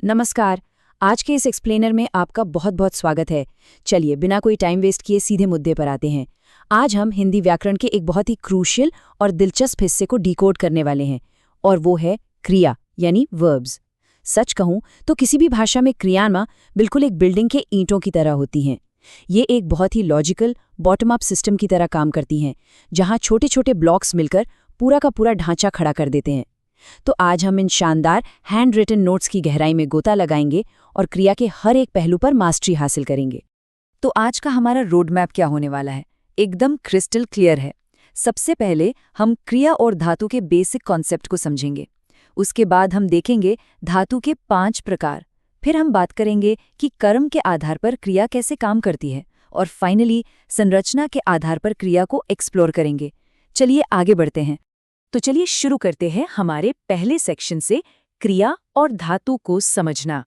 नमस्कार। आज के इस एक्सप्लेनर में आपका बहुत बहुत स्वागत है। चलिए बिना कोई टाइम वेस्ट किए सीधे मुद्दे पर आते हैं। आज हम हिंदी व्याकरण के एक बहुत ही क्रूशियल और दिलचस्प हिस्से को डिकोड करने वाले हैं, और वो है क्रिया यानी वर्ब्स। सच कहूं तो किसी भी भाषा में क्रियान्मा बिल्कुल एक बिल्डिंग के ईंटों की तरह होती हैं। ये एक बहुत ही लॉजिकल बॉटम अप सिस्टम की तरह काम करती हैं, जहां छोटे छोटे ब्लॉक्स मिलकर पूरा का पूरा ढांचा खड़ा कर देते हैं। तो आज हम इन शानदार हैंड रिटन नोट्स की गहराई में गोता लगाएंगे और क्रिया के हर एक पहलू पर मास्टरी हासिल करेंगे। तो आज का हमारा रोड मैप क्या होने वाला है, एकदम क्रिस्टल क्लियर है। सबसे पहले हम क्रिया और धातु के बेसिक कॉन्सेप्ट को समझेंगे। उसके बाद हम देखेंगे धातु के 5 प्रकार। फिर हम बात करेंगे कि कर्म के आधार पर क्रिया कैसे काम करती है, और फाइनली संरचना के आधार पर क्रिया को एक्सप्लोर करेंगे। चलिए आगे बढ़ते हैं। तो चलिए शुरू करते हैं हमारे पहले सेक्शन से, क्रिया और धातु को समझना।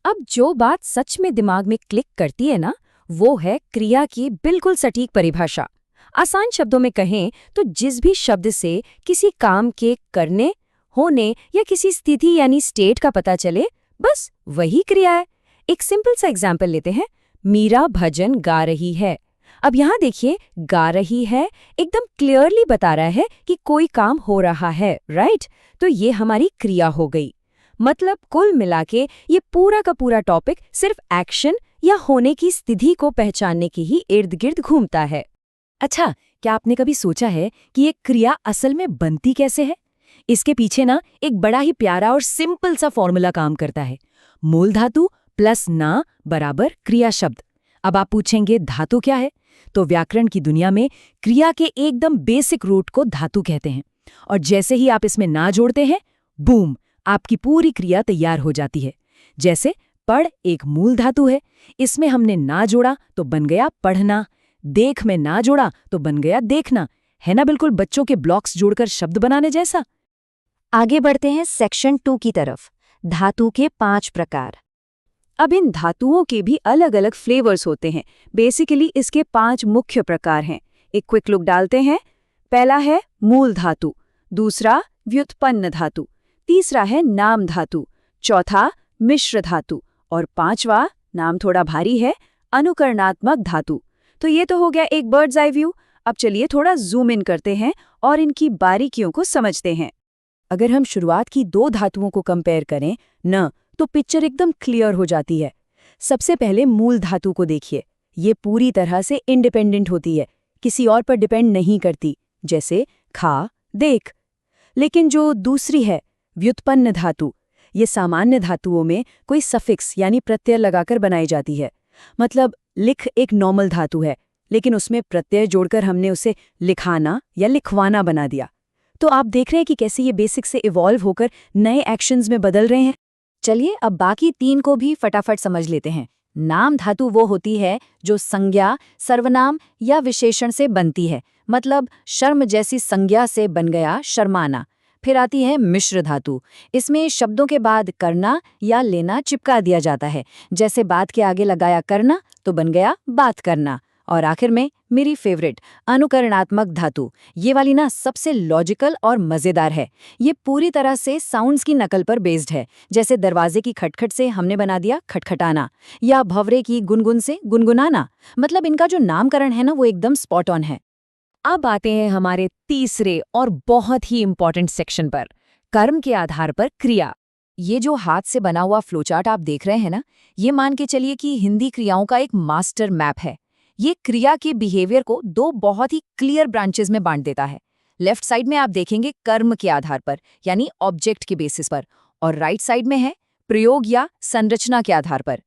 अब जो बात सच में दिमाग में क्लिक करती है ना, वो है क्रिया की बिल्कुल सटीक परिभाषा। आसान शब्दों में कहें तो जिस भी शब्द से किसी काम के करने, होने या किसी स्थिति यानी स्टेट का पता चले, बस वही क्रिया है। एक सिंपल सा एग्जाम्पल लेते हैं। मीरा भजन गा रही है। अब यहाँ देखिए, गा रही है एकदम क्लियरली बता रहा है कि कोई काम हो रहा है, राइट? तो ये हमारी क्रिया हो गई। मतलब कुल मिलाके ये पूरा का पूरा टॉपिक सिर्फ एक्शन या होने की स्थिति को पहचानने के ही इर्द गिर्द घूमता है। अच्छा, क्या आपने कभी सोचा है कि ये क्रिया असल में बनती कैसे है? इसके पीछे ना एक बड़ा ही प्यारा और सिंपल सा फॉर्मूला काम करता है। मूल धातु प्लस ना बराबर क्रिया शब्द। अब आप पूछेंगे धातु क्या है? तो व्याकरण की दुनिया में क्रिया के एकदम बेसिक रूट को धातु कहते हैं, और जैसे ही आप इसमें ना जोड़ते हैं, बूम, आपकी पूरी क्रिया तैयार हो जाती है। जैसे पढ़ एक मूल धातु है, इसमें हमने ना जोड़ा तो बन गया पढ़ना। देख में ना जोड़ा तो बन गया देखना। है ना बिल्कुल बच्चों के ब्लॉक्स जोड़कर शब्द बनाने जैसा। आगे बढ़ते हैं सेक्शन 2 की तरफ, धातु के 5 प्रकार। अब इन धातुओं के भी अलग अलग फ्लेवर्स होते हैं। बेसिकली इसके 5 मुख्य प्रकार हैं। एक क्विक लुक डालते हैं। पहला है मूल धातु, दूसरा व्युत्पन्न धातु, तीसरा है नाम धातु, चौथा मिश्र धातु, और 5वां, नाम थोड़ा भारी है, अनुकरणात्मक धातु। तो ये तो हो गया एक बर्ड्स आई व्यू। अब चलिए थोड़ा जूम इन करते हैं और इनकी बारीकियों को समझते हैं। अगर हम शुरुआत की 2 धातुओं को कंपेयर करें न, तो पिक्चर एकदम क्लियर हो जाती है। सबसे पहले मूल धातु को देखिए। ये पूरी तरह से इंडिपेंडेंट होती है, किसी और पर डिपेंड नहीं करती, जैसे खा, देख। लेकिन जो दूसरी है व्युत्पन्न धातु, ये सामान्य धातुओं में कोई सफिक्स यानी प्रत्यय लगाकर बनाई जाती है। मतलब लिख एक नॉर्मल धातु है, लेकिन उसमें प्रत्यय जोड़कर हमने उसे लिखाना या लिखवाना बना दिया। तो आप देख रहे हैं कि कैसे ये बेसिक से इवॉल्व होकर नए एक्शंस में बदल रहे हैं। चलिए अब बाकी 3 को भी फटाफट समझ लेते हैं। नाम धातु वो होती है जो संज्ञा, सर्वनाम या विशेषण से बनती है। मतलब शर्म जैसी संज्ञा से बन गया शर्माना। फिर आती है मिश्र धातु। इसमें शब्दों के बाद करना या लेना चिपका दिया जाता है। जैसे बात के आगे लगाया करना तो बन गया बात करना। और आखिर में मेरी फेवरेट अनुकरणात्मक धातु। ये वाली ना सबसे लॉजिकल और मज़ेदार है। ये पूरी तरह से साउंड्स की नकल पर बेस्ड है। जैसे दरवाजे की खटखट से हमने बना दिया खटखटाना, या भंवरे की गुनगुन से गुनगुनाना। मतलब इनका जो नामकरण है ना, वो एकदम स्पॉट ऑन है। अब आते हैं हमारे तीसरे और बहुत ही इंपॉर्टेंट सेक्शन पर, कर्म के आधार पर क्रिया। ये जो हाथ से बना हुआ फ्लोचार्ट आप देख रहे हैं ना, ये मान के चलिए कि हिंदी क्रियाओं का एक मास्टर मैप है। ये क्रिया के बिहेवियर को 2 बहुत ही क्लियर ब्रांचेस में बांट देता है। लेफ्ट साइड में आप देखेंगे कर्म के आधार पर यानी ऑब्जेक्ट के बेसिस पर, और राइट साइड में है प्रयोग या संरचना के आधार पर।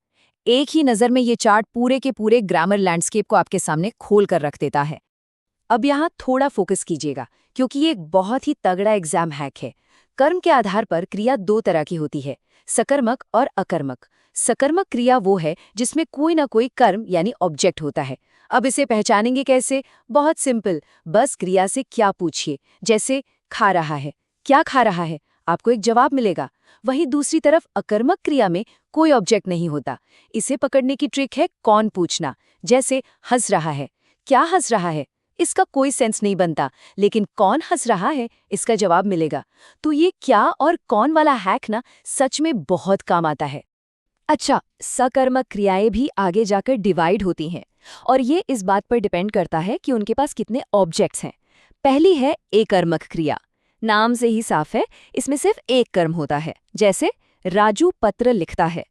एक ही नज़र में ये चार्ट पूरे के पूरे ग्रामर लैंडस्केप को आपके सामने खोल कर रख देता है। अब यहाँ थोड़ा फोकस कीजिएगा, क्योंकि ये एक बहुत ही तगड़ा एग्जाम हैक है। कर्म के आधार पर क्रिया 2 तरह की होती है, सकर्मक और अकर्मक। सकर्मक क्रिया वो है जिसमें कोई ना कोई कर्म यानी ऑब्जेक्ट होता है। अब इसे पहचानेंगे कैसे? बहुत सिंपल, बस क्रिया से क्या पूछिए। जैसे खा रहा है, क्या खा रहा है, आपको एक जवाब मिलेगा। वहीं दूसरी तरफ अकर्मक क्रिया में कोई ऑब्जेक्ट नहीं होता। इसे पकड़ने की ट्रिक है कौन पूछना। जैसे हंस रहा है, क्या हंस रहा है, इसका कोई सेंस नहीं बनता, लेकिन कौन हंस रहा है इसका जवाब मिलेगा। तो ये क्या और कौन वाला हैक ना सच में बहुत काम आता है। अच्छा, सकर्मक क्रियाएं भी आगे जाकर डिवाइड होती हैं, और ये इस बात पर डिपेंड करता है कि उनके पास कितने ऑब्जेक्ट्स हैं। पहली है एकर्मक क्रिया। नाम से ही साफ है, इसमें सिर्फ एक कर्म होता है। जैसे राजू पत्र लिखता है,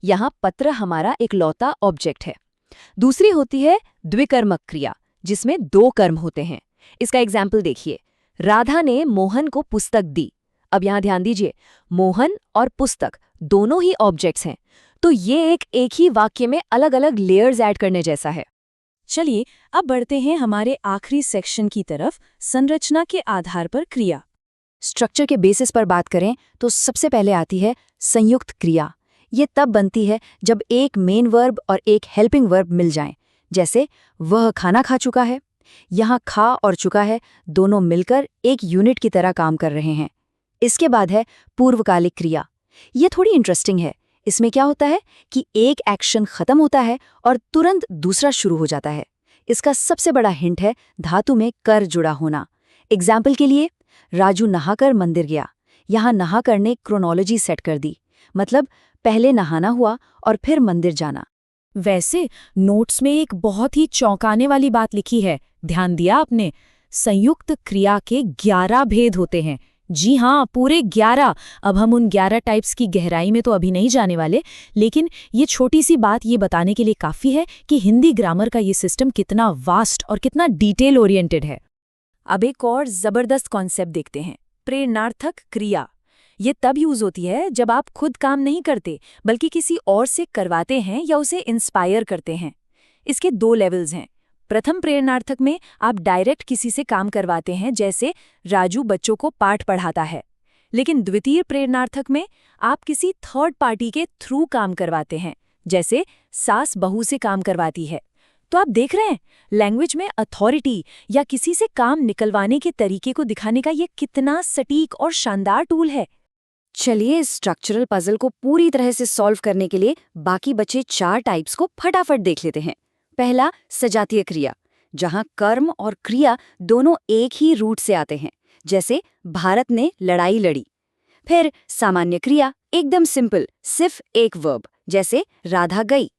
यहाँ पत्र हमारा इकलौता ऑब्जेक्ट है। दूसरी होती है द्विकर्मक क्रिया, जिसमें दो कर्म होते हैं। इसका एग्जाम्पल देखिए, राधा ने मोहन को पुस्तक दी। अब यहाँ ध्यान दीजिए, मोहन और पुस्तक दोनों ही ऑब्जेक्ट्स हैं, तो ये एक ही वाक्य में अलग अलग लेयर्स ऐड करने जैसा है। चलिए अब बढ़ते हैं हमारे आखिरी सेक्शन की तरफ, संरचना के आधार पर क्रिया। स्ट्रक्चर के बेसिस पर बात करें तो सबसे पहले आती है संयुक्त क्रिया। ये तब बनती है जब एक मेन वर्ब और एक हेल्पिंग वर्ब मिल जाएं। जैसे वह खाना खा चुका है, यहाँ खा और चुका है दोनों मिलकर एक यूनिट की तरह काम कर रहे हैं। इसके बाद है पूर्वकालिक क्रिया। ये थोड़ी इंटरेस्टिंग है। इसमें क्या होता है कि एक एक्शन खत्म होता है और तुरंत दूसरा शुरू हो जाता है। इसका सबसे बड़ा हिंट है धातु में कर जुड़ा होना। एग्जाम्पल के लिए, राजू नहाकर मंदिर गया। यहाँ नहाकर ने क्रोनोलॉजी सेट कर दी, मतलब पहले नहाना हुआ और फिर मंदिर जाना। वैसे नोट्स में एक बहुत ही चौंकाने वाली बात लिखी है, ध्यान दिया आपने? संयुक्त क्रिया के 11 भेद होते हैं। जी हाँ, पूरे 11। अब हम उन 11 टाइप्स की गहराई में तो अभी नहीं जाने वाले, लेकिन ये छोटी सी बात ये बताने के लिए काफ़ी है कि हिंदी ग्रामर का ये सिस्टम कितना वास्ट और कितना डिटेल ओरिएंटेड है। अब एक और ज़बरदस्त कॉन्सेप्ट देखते हैं, प्रेरणार्थक क्रिया। ये तब यूज होती है जब आप खुद काम नहीं करते, बल्कि किसी और से करवाते हैं या उसे इंस्पायर करते हैं। इसके 2 लेवल्स हैं। प्रथम प्रेरणार्थक में आप डायरेक्ट किसी से काम करवाते हैं, जैसे राजू बच्चों को पाठ पढ़ाता है। लेकिन द्वितीय प्रेरणार्थक में आप किसी थर्ड पार्टी के थ्रू काम करवाते हैं, जैसे सास बहू से काम करवाती है। तो आप देख रहे हैं, लैंग्वेज में अथॉरिटी या किसी से काम निकलवाने के तरीके को दिखाने का ये कितना सटीक और शानदार टूल है। चलिए इस स्ट्रक्चरल पजल को पूरी तरह से सॉल्व करने के लिए बाकी बचे 4 टाइप्स को फटाफट देख लेते हैं। पहला, सजातीय क्रिया, जहां कर्म और क्रिया दोनों एक ही रूट से आते हैं, जैसे भारत ने लड़ाई लड़ी। फिर सामान्य क्रिया, एकदम सिंपल, सिर्फ एक वर्ब, जैसे राधा गई।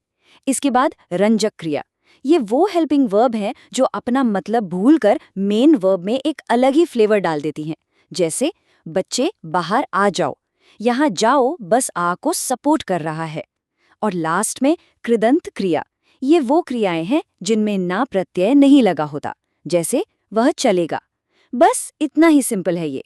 इसके बाद रंजक क्रिया, ये वो हेल्पिंग वर्ब हैं जो अपना मतलब भूलकर मेन वर्ब में एक अलग ही फ्लेवर डाल देती हैं, जैसे बच्चे बाहर आ जाओ। यहाँ जाओ बस आ को सपोर्ट कर रहा है। और लास्ट में कृदंत क्रिया, ये वो क्रियाएं हैं जिनमें ना प्रत्यय नहीं लगा होता, जैसे वह चलेगा। बस इतना ही सिंपल है ये।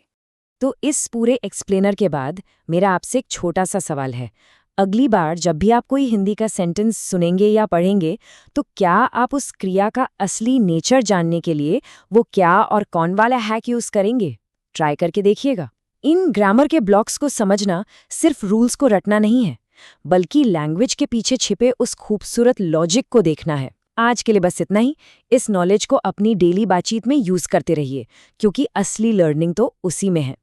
तो इस पूरे एक्सप्लेनर के बाद मेरा आपसे एक छोटा सा सवाल है। अगली बार जब भी आप कोई हिंदी का सेंटेंस सुनेंगे या पढ़ेंगे, तो क्या आप उस क्रिया का असली नेचर जानने के लिए वो क्या और कौन वाला हैक यूज करेंगे? ट्राई करके देखिएगा। इन ग्रामर के ब्लॉक्स को समझना सिर्फ रूल्स को रटना नहीं है, बल्कि लैंग्वेज के पीछे छिपे उस खूबसूरत लॉजिक को देखना है। आज के लिए बस इतना ही। इस नॉलेज को अपनी डेली बातचीत में यूज करते रहिए, क्योंकि असली लर्निंग तो उसी में है।